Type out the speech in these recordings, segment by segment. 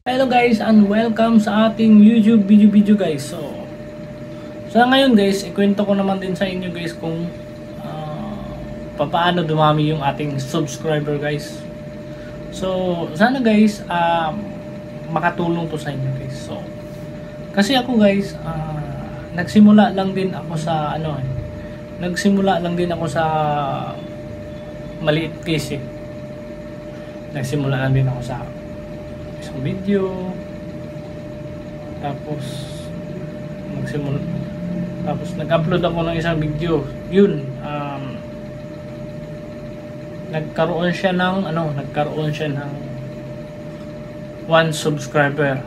Hello guys and welcome sa ating YouTube video guys. So ngayon guys, ikwento ko naman din sa inyo guys kung paano dumami yung ating subscriber guys. So sana guys makatulong to sa inyo guys. So kasi ako guys nagsimula lang din ako sa maliit case eh. Nagsimula lang din ako sa isang video, tapos nag-upload ako ng isang video. Yun, nagkaroon siya ng 1 subscriber.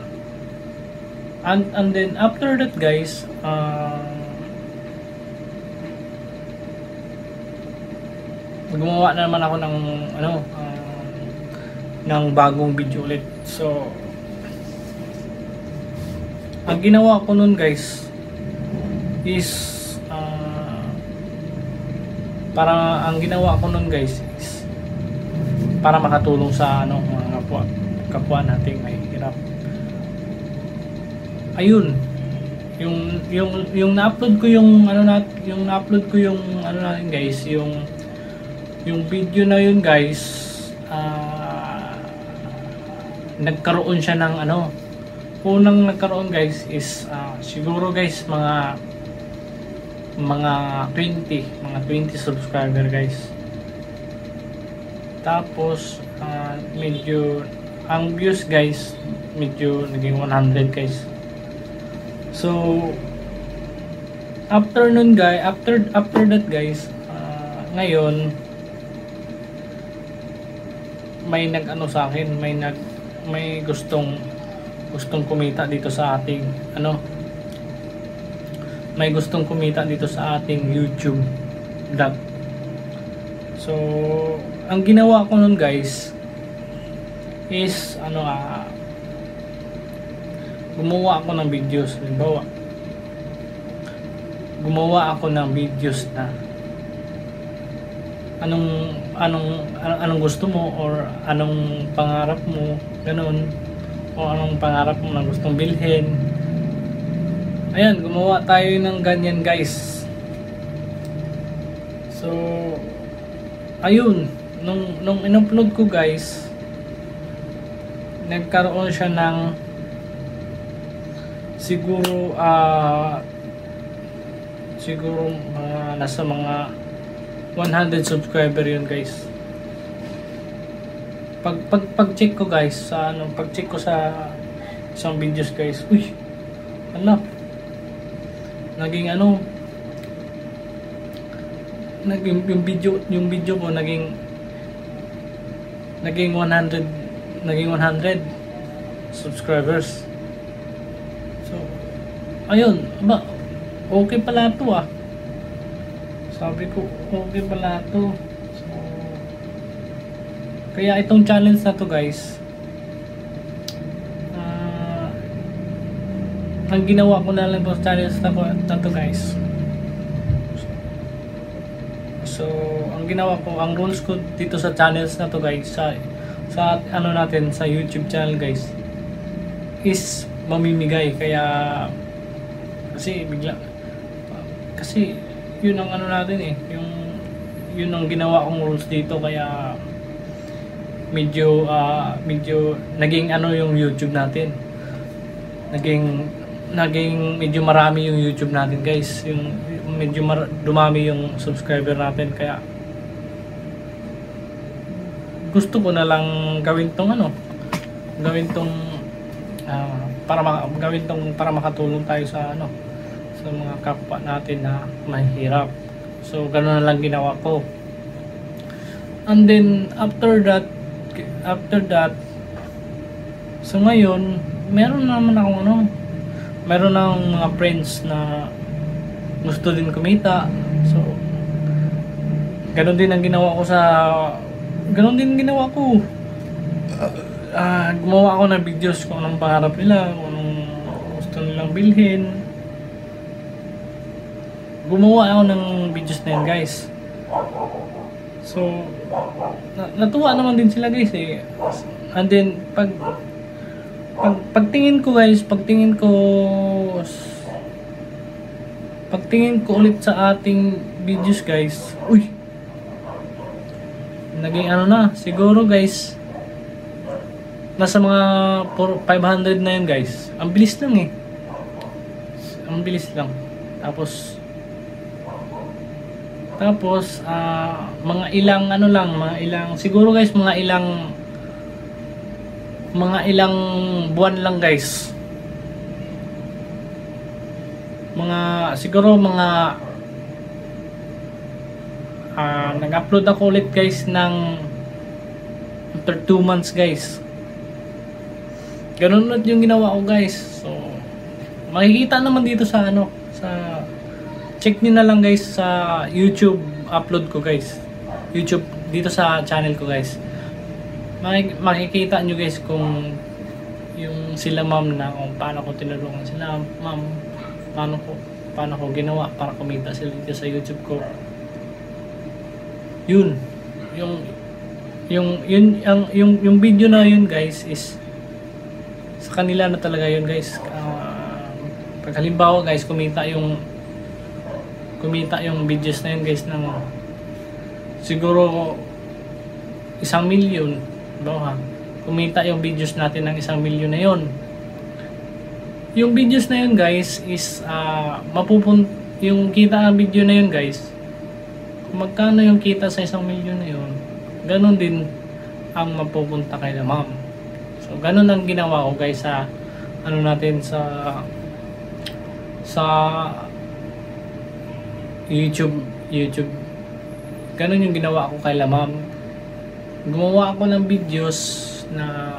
And then after that guys, gumawa na naman ako ng bagong video ulit. So ang ginawa ko nun guys is para makatulong sa mga kapwa nating may hirap. Ayun, yung na-upload ko yung guys, yung video na yun guys, nagkaroon siya ng unang nagkaroon guys is siguro guys mga 20 subscriber guys. Tapos medyo ang views guys medyo naging 100 guys. So after that guys, ngayon may sa akin, may gustong kumita dito sa ating YouTube vlog. So ang ginawa ko nun guys is gumawa ako ng videos. Halimbawa, gumawa ako ng videos na anong gusto mo or anong pangarap mo, ganun, o anong pangarap mo na gustong bilhin. Ayan, gumawa tayo ng ganyan guys. So ayun, nung in-upload ko guys, nagkaroon siya ng siguro nasa mga 100 subscriber yun guys. Pag-check ko guys sa pag-check ko sa isang videos guys, naging yung video ko naging 100 subscribers. So ayun, okay pala to sabi ko, okay pala to. So kaya itong challenge na to guys, ang ginawa ko na lang po challenge na to guys. So ang ginawa ko, ang rules ko dito sa challenge na to guys, sa natin sa YouTube channel guys, is mamimigay. Kaya kasi yun ang natin yun ang ginawa kong rules dito. Kaya medyo naging yung YouTube natin, naging medyo marami yung YouTube natin guys, yung medyo dumami yung subscriber natin. Kaya gusto ko na lang gawin tong para makatulong tayo sa mga kapwa natin na mahirap. So ganoon na lang ginawa ko. And then after that, so ngayon meron naman akong meron ng mga friends na gusto din kumita. So ganoon din ginawa ko. Gumawa ako ng videos kung anong pangarap nila, kung anong gusto nilang bilhin. Gumawa ako ng videos na yun guys. So natuwa naman din sila guys eh. And then Pagtingin ko guys, pagtingin ko ulit sa ating videos guys, uy, naging ano na, siguro guys, nasa mga 500 na yun guys. Ang bilis lang eh. Ang bilis lang. Tapos mga ilang ano lang, siguro guys, mga ilang buwan lang guys. Siguro nag-upload ako ulit guys ng after 2 months guys. Ganun ulit yung ginawa ko guys. So makikita naman dito sa check nyo na lang guys sa YouTube upload ko guys. YouTube dito sa channel ko guys. Makikita nyo guys kung yung sila ma'am na kung paano ko tinulungan sila ma'am, paano ko ginawa para kumita sila dito sa YouTube ko. Yung video na yun guys is sa kanila na talaga yun guys. Pag halimbawa guys kumita yung videos na yun guys ng siguro 1 million, ha? Kumita yung videos natin ng 1 million na yun. Yung videos na yun guys is yung kita ng video na yun guys, kung magkano yung kita sa 1 million na yun, ganun din ang mapupunta kay na ma'am. So ganun ang ginawa ko guys sa natin sa YouTube. Ganun yung ginawa ko kay ma'am. Gumawa ako ng videos na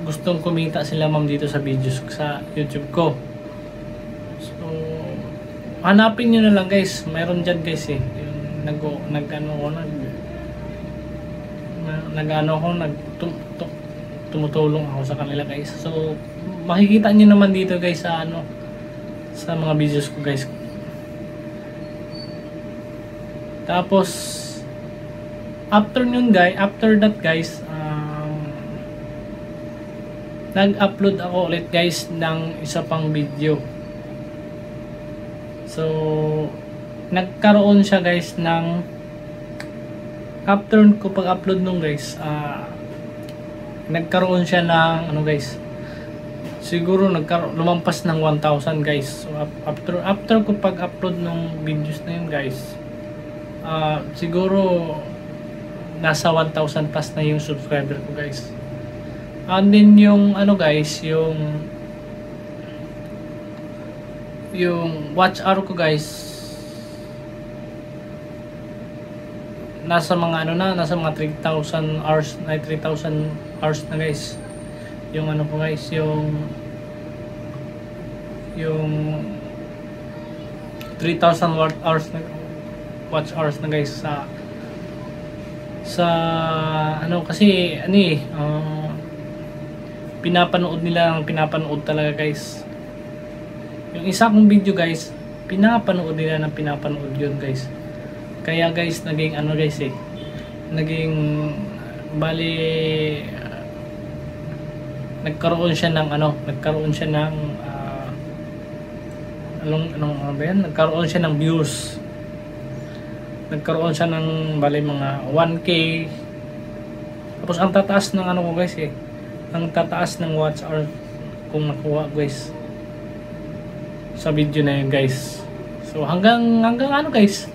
gustong kumita sila ma'am dito sa videos sa YouTube ko. So hanapin nyo na lang guys, mayroon dyan guys eh, yung tumutulong ako sa kanila guys. So makikita nyo naman dito guys sa sa mga videos ko guys. Tapos after that guys, nag-upload ako ulit guys ng isa pang video. So nagkaroon siya guys ng, after ko pag-upload nung guys, nagkaroon siya ng guys, siguro lumampas ng 1,000 guys. So after ko pag-upload ng videos na yun guys, siguro nasa 1,000 plus na yung subscriber ko guys. And then yung guys, yung watch hour ko guys, nasa mga nasa mga 3,000 hours na, 3,000 hours na guys. Yung po guys, yung 3,000 hours na watch hours na guys sa kasi pinapanood talaga guys. Yung isa kong video guys, pinapanood yun guys. Kaya guys naging guys naging bali nagkaroon siya ng nagkaroon siya ng views. Nagkaroon siya ng bali mga 1K. Tapos ang tataas ng ko guys ang tataas ng watch hour kung nakuha guys sa video na yun guys. So hanggang guys,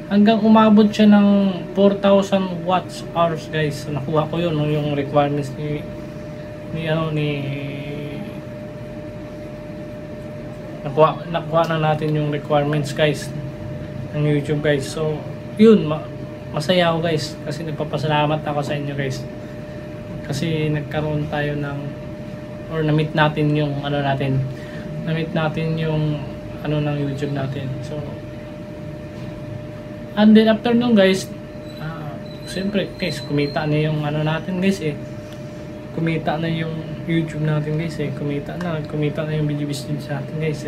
hanggang umabot siya ng 4,000 watch hours guys. So nakuha ko yun, yung requirements nakuha na natin yung requirements guys ng YouTube guys. So yun, masaya ako guys kasi nagpapasalamat ako sa inyo guys, kasi nagkaroon tayo na-meet natin yung ng YouTube natin. So and then after nung guys, siyempre guys kumita na yung natin guys kumita na yung YouTube natin guys kumita na yung video business natin guys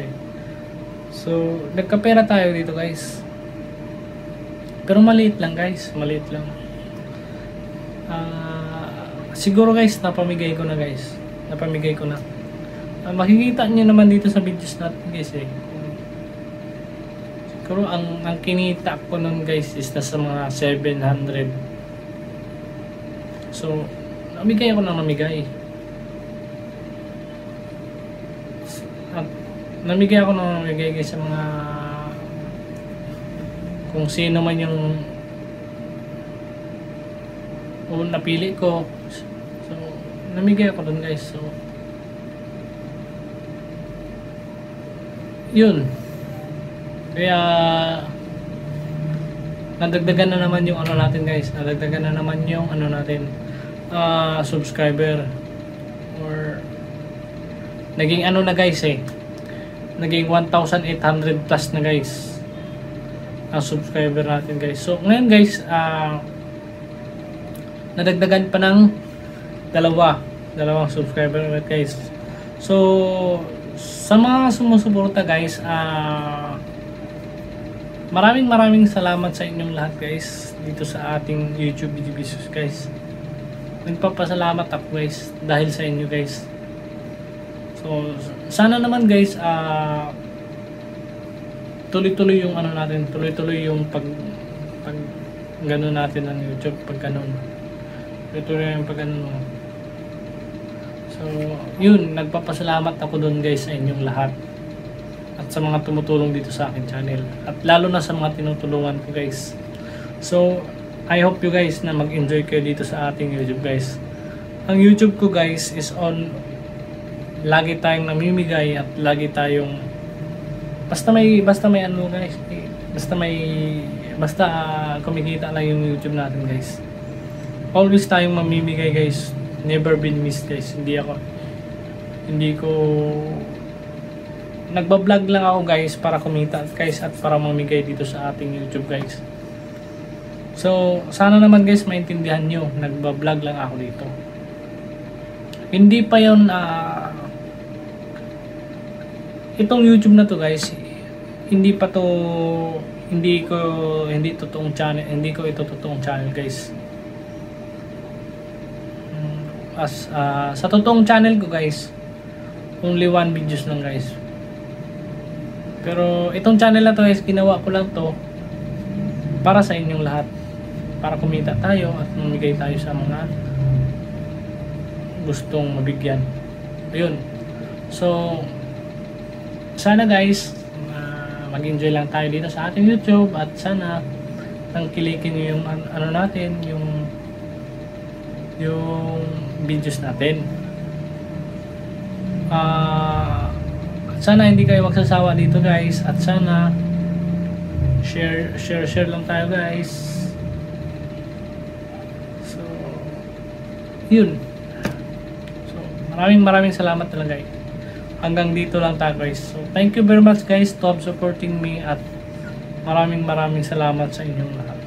So nagkapera tayo dito guys, pero maliit lang guys, maliit lang. siguro guys, napamigay ko na guys. Napamigay ko na. Makikita niyo naman dito sa videos natin guys eh. Siguro ang kinita ko nun guys is nasa mga 700. So, namigay ako ng namigay. At namigay ako ng namigay guys sa mga kung sino man yung napili ko. So, namigay ako dun guys. So, yun. Kaya nadagdagan na naman yung ano natin guys. Nadagdagan na naman yung ano natin subscriber. Or naging ano na guys eh. Naging 1,800 plus na guys ang subscriber natin guys. So ngayon guys, nadagdagan pa ng dalawang subscriber guys. So sa mga sumusuporta guys, maraming salamat sa inyong lahat guys dito sa ating YouTube videos guys. Nagpapasalamat ako guys dahil sa inyo guys. So sana naman guys, tuloy-tuloy yung ano natin, tuloy-tuloy yung pag gano'n natin ng YouTube, pag gano'n. Tuloy-tuloy yung pag gano'n. So, yun, nagpapasalamat ako doon guys sa inyong lahat. At sa mga tumutulong dito sa akin channel. At lalo na sa mga tinutulungan ko guys. So, I hope you guys na mag-enjoy kayo dito sa ating YouTube guys. Ang YouTube ko guys is on, lagi tayong namimigay at lagi tayong basta may ano guys, basta kumikita lang yung YouTube natin guys. Always tayong mamimigay guys. Never been missed guys. Hindi ko nagba-vlog lang ako guys para kumita guys at para mamigay dito sa ating YouTube guys. So sana naman guys maintindihan nyo, nagba-vlog lang ako dito. Hindi pa yun itong YouTube na to guys, hindi ito totoong channel guys. Sa totoong channel ko guys, only 1 videos lang guys. Pero itong channel na to guys, ginawa ko lang to para sa inyong lahat, para kumita tayo at mamigay tayo sa mga gustong mabigyan. Ayun. So sana guys, mag-enjoy lang tayo dito sa ating YouTube at sana tangkilikin nyo yung ano natin, yung videos natin. Sana hindi kayo magsasawa dito guys at sana share lang tayo guys. So yun. So maraming salamat talaga guys. Hanggang dito lang tayo guys. So thank you very much guys, stop supporting me at maraming salamat sa inyong lahat.